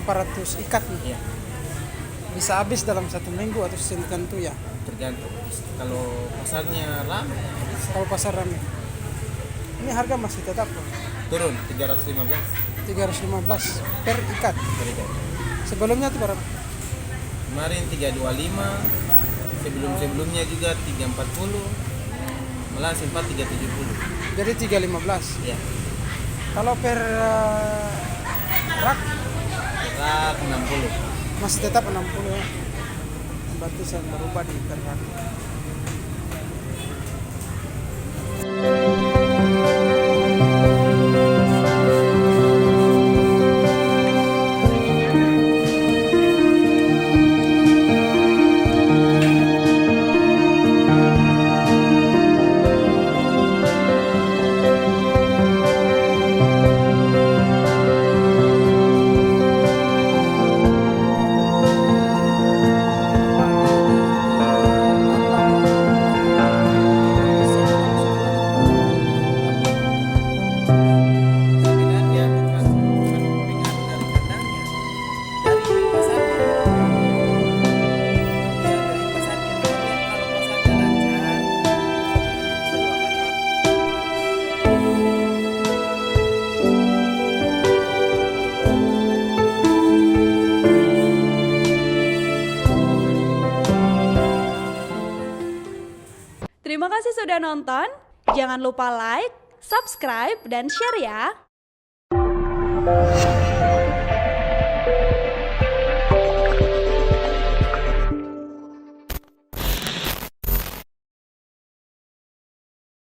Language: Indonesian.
400 ikat nih. Iya, Bisa habis dalam 1 minggu atau tertentu ya. tergantung. Kalau pasarnya lama Kalau pasar rame. Ini harga masih tetap turun 315 315 per ikat. per ikat. Sebelumnya tuh berapa? Kemarin 325, sebelumnya juga 340, malah sempat 370. Jadi 315. Ya, Kalau per rak perak 60. masih tetap 60 ya. Berarti saya berubah di per rak. Sebenarnya bukan pengaruh dari kandangnya, dari pasarnya. Ya, dari pasarnya. Kalau pasarnya lancar, kedua kali. Terima kasih sudah nonton. Jangan lupa like, subscribe, dan share ya.